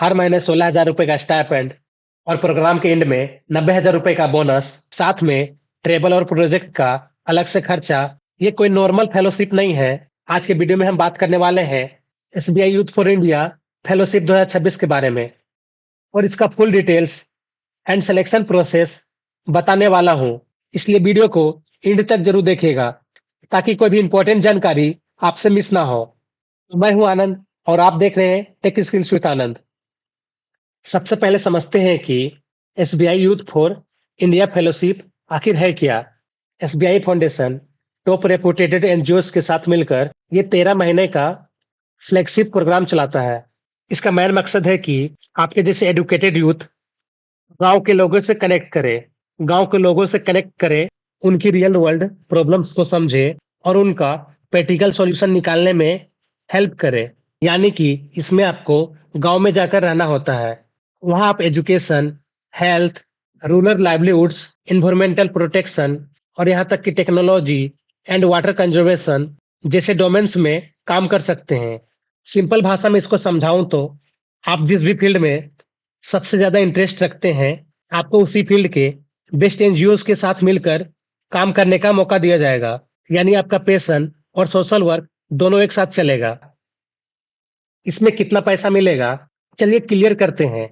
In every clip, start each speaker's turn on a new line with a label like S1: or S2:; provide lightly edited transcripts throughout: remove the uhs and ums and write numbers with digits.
S1: हर महीने 16,000 रुपए का स्टाइपेंड और प्रोग्राम के एंड में 90,000 रुपए का बोनस, साथ में ट्रेवल और प्रोजेक्ट का अलग से खर्चा। ये कोई नॉर्मल फेलोशिप नहीं है। आज के वीडियो में हम बात करने वाले हैं SBI youth for India fellowship 2026 के बारे में, और इसका full details and selection process बताने वाला हूँ। इसलिए वीडियो को एंड तक जरूर देखिएगा ताकि कोई भी इंपॉर्टेंट जानकारी आपसे मिस ना हो। मैं हूं आनंद और आप देख रहे हैं टेक स्किल्स विद आनंद। सबसे पहले समझते हैं कि SBI youth for India fellowship आखिर है क्या। SBI foundation top reputed NGO के साथ मिलकर ये 13 महीने का फ्लैगशिप प्रोग्राम चलाता है। इसका मेन मकसद है कि आपके जैसे एडुकेटेड यूथ गांव के लोगों से कनेक्ट करे, उनकी रियल वर्ल्ड प्रॉब्लम्स को समझे और उनका प्रैक्टिकल सॉल्यूशन निकालने में हेल्प करे। यानी कि इसमें आपको गांव में जाकर रहना होता है। वहां आप education, health, rural livelihoods, environmental protection और यहाँ तक कि टेक्नोलॉजी एंड वाटर कंजर्वेशन जैसे डोमेन्स में काम कर सकते हैं। सिंपल भाषा में इसको समझाऊं तो आप जिस भी फील्ड में सबसे ज्यादा इंटरेस्ट रखते हैं, आपको उसी फील्ड के बेस्ट एनजीओ के साथ मिलकर काम करने का मौका दिया जाएगा। यानी आपका पैशन और सोशल वर्क दोनों एक साथ चलेगा। इसमें कितना पैसा मिलेगा, चलिए क्लियर करते हैं।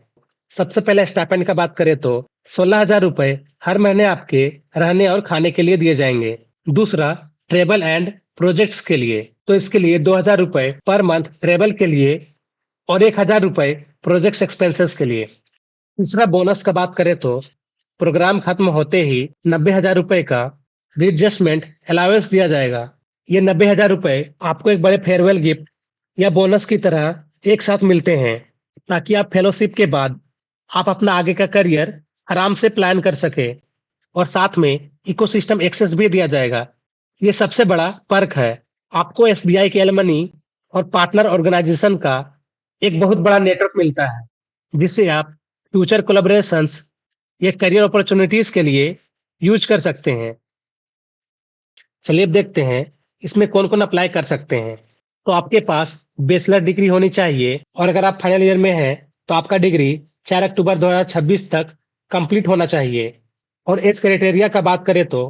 S1: सबसे पहले स्टाइपेंड का बात करें तो 16,000 रुपए हर महीने आपके रहने और खाने के लिए दिए जाएंगे। दूसरा, ट्रेवल एंड प्रोजेक्ट्स के लिए, तो इसके लिए 2,000 रुपए पर मंथ ट्रेवल के लिए और 1,000 रुपए प्रोजेक्ट एक्सपेंसेस के लिए। तीसरा, बोनस का बात करें तो प्रोग्राम खत्म होते ही 90,000 रुपए का रिएडजस्टमेंट अलाउंस दिया जाएगा। ये 90,000 रुपए आपको एक बड़े फेयरवेल गिफ्ट या बोनस की तरह एक साथ मिलते हैं, ताकि आप फेलोशिप के बाद आप अपना आगे का करियर आराम से प्लान कर सके। और साथ में इकोसिस्टम एक्सेस भी दिया जाएगा। ये सबसे बड़ा पर्क है। आपको एसबीआई के एलमनी और पार्टनर ऑर्गेनाइजेशन का एक बहुत बड़ा नेटवर्क मिलता है, जिससे आप फ्यूचर कोलैबोरेशंस या करियर अपॉर्चुनिटीज के लिए यूज कर सकते हैं। चलिए अब देखते हैं इसमें कौन कौन अप्लाई कर सकते हैं। तो आपके पास बैचलर डिग्री होनी चाहिए, और अगर आप फाइनल ईयर में हैं तो आपका डिग्री 4 अक्टूबर 2026 तक कंप्लीट होना चाहिए। और एज क्राइटेरिया का बात करें तो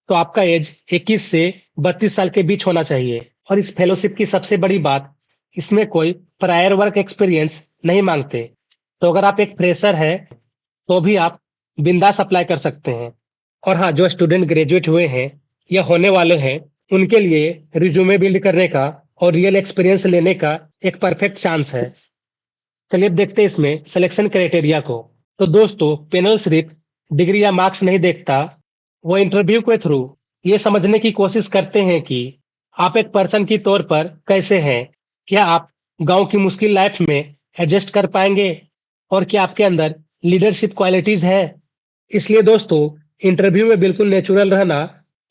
S1: आपका एज 21 से 32 साल के बीच होना चाहिए। और इस फेलोशिप की सबसे बड़ी बात, इसमें कोई प्रायर वर्क एक्सपीरियंस नहीं मांगते। तो अगर आप एक फ्रेशर है तो भी आप बिंदास अप्लाई कर सकते हैं। और हाँ, जो स्टूडेंट ग्रेजुएट हुए हैं या होने वाले हैं, उनके लिए रिज्यूमे बिल्ड करने का और रियल एक्सपीरियंस लेने का एक परफेक्ट चांस है। चलिए अब देखते हैं इसमें सिलेक्शन क्राइटेरिया को। तो दोस्तों, पैनल सिर्फ डिग्री या मार्क्स नहीं देखता, वो इंटरव्यू के थ्रू ये समझने की कोशिश करते हैं कि आप एक पर्सन की तौर पर कैसे हैं। क्या आप गांव की मुश्किल लाइफ में एडजस्ट कर पाएंगे, और क्या आपके अंदर लीडरशिप क्वालिटीज है। इसलिए दोस्तों, इंटरव्यू में बिल्कुल नेचुरल रहना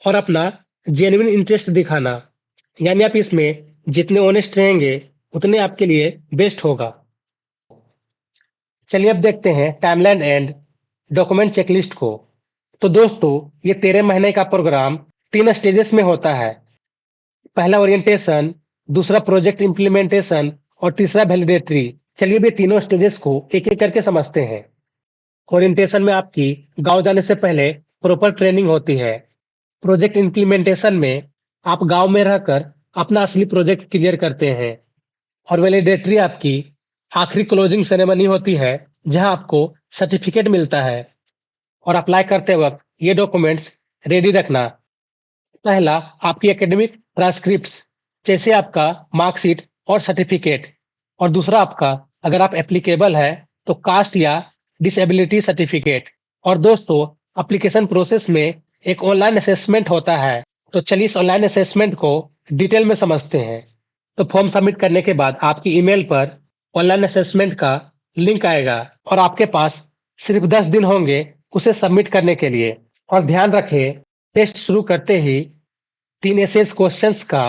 S1: और अपना जेन्युइन इंटरेस्ट दिखाना। यानी आप इसमें जितने ऑनेस्ट रहेंगे उतने आपके लिए बेस्ट होगा। चलिए अब देखते हैं टाइमलाइन एंड डॉक्यूमेंट चेकलिस्ट को। तो दोस्तों, ये 13 महीने का प्रोग्राम 3 स्टेजेस में होता है। पहला ओरिएंटेशन, दूसरा प्रोजेक्ट इम्प्लीमेंटेशन और तीसरा वैलिडेटरी। चलिए भी तीनों स्टेजेस को एक एक करके समझते हैं। ओरिएंटेशन में आपकी गांव जाने से पहले प्रॉपर ट्रेनिंग होती है। प्रोजेक्ट इम्प्लीमेंटेशन में आप गांव में रहकर अपना असली प्रोजेक्ट क्लियर करते हैं। और वैलिडेटरी आपकी आखिरी क्लोजिंग सेरेमनी होती है, जहां आपको सर्टिफिकेट मिलता है। और अप्लाई करते वक्त ये डॉक्यूमेंट्स रेडी रखना। पहला, आपकी एकेडमिक ट्रांसक्रिप्ट्स, जैसे आपका मार्कशीट और सर्टिफिकेट। और दूसरा आपका, अगर आप एप्लीकेबल है तो कास्ट या डिसेबिलिटी सर्टिफिकेट। और दोस्तों, एप्लीकेशन प्रोसेस में एक ऑनलाइन असेसमेंट होता है। तो चलिए इस ऑनलाइन असेसमेंट को डिटेल में समझते हैं। तो फॉर्म सबमिट करने के बाद आपकी ईमेल पर ऑनलाइन असेसमेंट का लिंक आएगा, और आपके पास सिर्फ 10 दिन होंगे उसे सबमिट करने के लिए। और ध्यान रखें, टेस्ट शुरू करते ही 3 ऐसे क्वेश्चंस का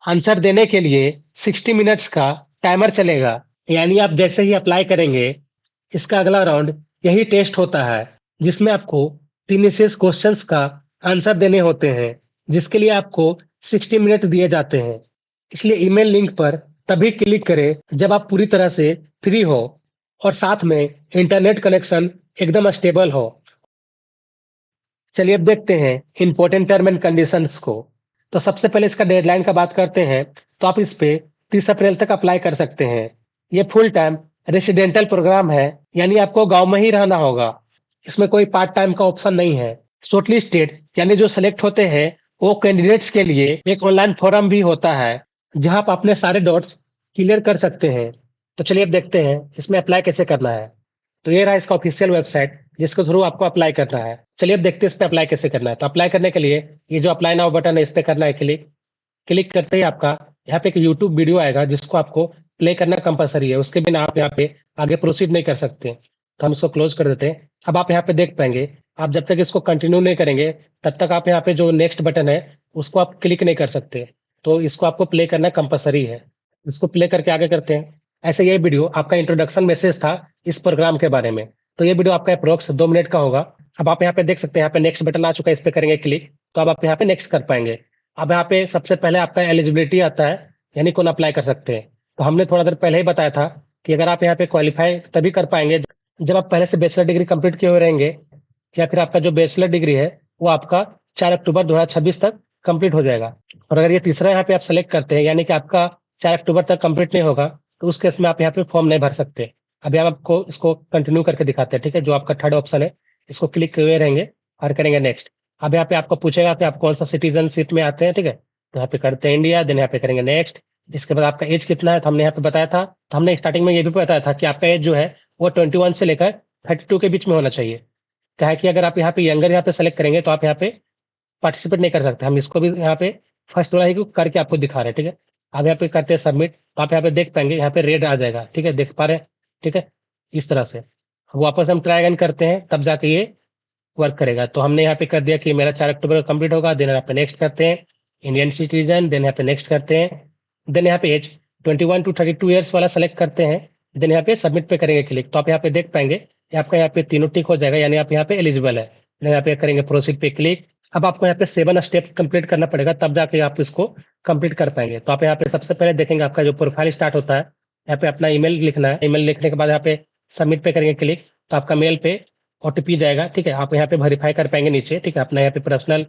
S1: आंसर देने के लिए 60 मिनट्स का टाइमर चलेगा। यानी आप जैसे ही अप्लाई करेंगे, इसका अगला राउंड यही टेस्ट होता है, जिसमें आपको 3 ऐसे क्वेश्चंस का आंसर देने होते हैं, जिसके लिए आपको 60 मिनट दिए जाते हैं। इसलिए ईमेल लिंक पर तभी क्लिक करें जब आप पूरी तरह से फ्री हो और साथ में इंटरनेट कनेक्शन एकदम स्टेबल हो। चलिए अब देखते हैं इंपॉर्टेंट टर्म एंड कंडीशंस को। तो सबसे पहले इसका डेडलाइन का बात करते हैं, तो आप इस पे 30 अप्रैल तक अप्लाई कर सकते हैं। ये फुल टाइम रेसिडेंटल प्रोग्राम है, यानी आपको गांव में ही रहना होगा। इसमें कोई पार्ट टाइम का ऑप्शन नहीं है। शॉर्टलिस्टेड यानी जो सेलेक्ट होते हैं, वो कैंडिडेट्स के लिए एक ऑनलाइन फोरम भी होता है, जहां आप अपने सारे डाउट्स क्लियर कर सकते हैं। तो चलिए अब देखते हैं इसमें अप्लाई कैसे करना है। तो ये रहा इसका ऑफिशियल वेबसाइट, जिसके थ्रू आपको अप्लाई करना है। चलिए अब देखते हैं इस पे अप्लाई कैसे करना है। तो अप्लाई करने के लिए ये जो अप्लाई नाउ बटन है, इस पे करना है क्लिक। क्लिक करते ही आपका यहाँ पे एक यूट्यूब वीडियो आएगा, जिसको आपको प्ले करना कंपलसरी है। उसके बिना आप यहाँ पे आगे प्रोसीड नहीं कर सकते। तो हम इसको क्लोज कर देते हैं। अब आप यहाँ पे देख पाएंगे, आप जब तक इसको कंटिन्यू नहीं करेंगे, तब तक आप यहाँ पे जो नेक्स्ट बटन है, उसको आप क्लिक नहीं कर सकते। तो इसको आपको प्ले करना कंपलसरी है। इसको प्ले करके आगे करते हैं। ऐसे ये वीडियो आपका इंट्रोडक्शन मैसेज था इस प्रोग्राम के बारे में। तो ये वीडियो आपका अप्रोक्स 2 मिनट का होगा। अब आप यहाँ पे देख सकते हैं, यहाँ पे नेक्स्ट बटन आ चुका है, इस पे करेंगे क्लिक, तो अब आप यहाँ पे नेक्स्ट कर पाएंगे। अब यहाँ पे सबसे पहले आपका एलिजिबिलिटी आता है, यानी कौन अप्लाई कर सकते हैं। तो हमने थोड़ा देर पहले ही बताया था कि अगर आप यहाँ पे क्वालिफाई तभी कर पाएंगे जब आप पहले से बैचलर डिग्री कंप्लीट किए हुए रहेंगे, या फिर आपका जो बैचलर डिग्री है वो आपका 4 अक्टूबर 2026 तक कंप्लीट हो जाएगा। और अगर ये तीसरा यहाँ पे आप सेलेक्ट करते हैं, यानी कि आपका 4 अक्टूबर तक कंप्लीट नहीं होगा, तो उस केस में आप यहाँ पे फॉर्म नहीं भर सकते। अभी हम आपको इसको कंटिन्यू करके दिखाते हैं, ठीक है। जो आपका थर्ड ऑप्शन है, इसको क्लिक किए हुए रहेंगे और करेंगे नेक्स्ट। अब यहाँ पे आपको पूछेगा कि आप कौन सा सिटीजनशिप में आते हैं, ठीक है। तो यहाँ पे करते हैं इंडिया, देन यहाँ पे करेंगे नेक्स्ट। इसके बाद आपका एज कितना है, तो हमने यहाँ पे बताया था। तो हमने स्टार्टिंग में ये भी बताया था कि आपका एज जो है वो 21 से लेकर 32 के बीच में होना चाहिए। क्या है कि अगर आप यहाँ पे यंगर यहाँ पे सेलेक्ट करेंगे, तो आप यहाँ पे पार्टिसिपेट नहीं कर सकते। हम इसको भी यहाँ पे फर्स्ट वाला ही करके आपको दिखा रहे हैं, ठीक है। अब यहाँ पे करते हैं सबमिट, तो आप यहाँ पे देख पाएंगे, यहाँ पे रेड आ जाएगा, ठीक है, देख पा रहे हैं, ठीक है। इस तरह से वापस हम ट्राई अगेन करते हैं, तब जाके ये वर्क करेगा। तो हमने यहाँ पे कर दिया कि मेरा 4 अक्टूबर को कंप्लीट होगा, देन यहाँ पे नेक्स्ट करते हैं, इंडियन सिटीजन, देन यहाँ पे नेक्स्ट करते हैं, देन यहाँ पे एज 21 टू 32 ईयर्स वाला सेलेक्ट करते हैं, देन यहाँ पे सबमिट पे करेंगे क्लिक। तो आप यहाँ पे देख पाएंगे कि आपका यहाँ पे तीनों टिक हो जाएगा, यानी आप यहाँ पे एलिजिबल है। देन यहाँ पे करेंगे प्रोसीड पे क्लिक। अब आपको यहाँ पे 7 स्टेप कंप्लीट करना पड़ेगा, तब जाके आप इसको कंप्लीट कर पाएंगे। तो आप यहाँ पे सबसे पहले देखेंगे, आपका जो प्रोफाइल स्टार्ट होता है, यहाँ पे अपना ईमेल लिखना है। ईमेल लिखने के बाद यहाँ पे सबमिट पे करेंगे क्लिक, तो आपका मेल पे ओटीपी जाएगा, ठीक है। आप यहाँ पे वेरीफाई कर पाएंगे नीचे, ठीक है। अपना यहाँ पे पर्सनल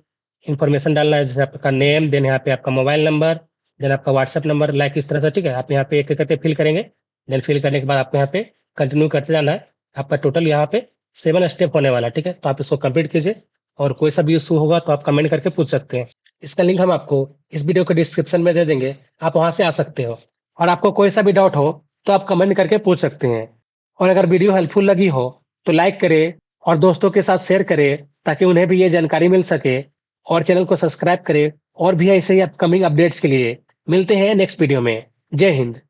S1: इन्फॉर्मेशन डालना है, जैसे आपका नेम, देन यहाँ पे आपका मोबाइल नंबर, देन आपका व्हाट्सएप नंबर, लाइक इस तरह से, ठीक है। आप यहाँ पे एक एक करके फिल करेंगे, देन फिल करने के बाद आपको यहाँ पे कंटिन्यू करते जाना है। आपका टोटल यहाँ पे 7 स्टेप होने वाला है, ठीक है। तो आप इसको कंप्लीट कीजिए, और कोई सा भी इशू होगा तो आप कमेंट करके पूछ सकते हैं। इसका लिंक हम आपको इस वीडियो के डिस्क्रिप्शन में दे देंगे, आप वहां से आ सकते हो। और आपको कोई सा भी डाउट हो तो आप कमेंट करके पूछ सकते हैं। और अगर वीडियो हेल्पफुल लगी हो तो लाइक करें और दोस्तों के साथ शेयर करें, ताकि उन्हें भी ये जानकारी मिल सके। और चैनल को सब्सक्राइब करें और भी ऐसे ही अपकमिंग अपडेट्स के लिए। मिलते हैं नेक्स्ट वीडियो में। जय हिंद।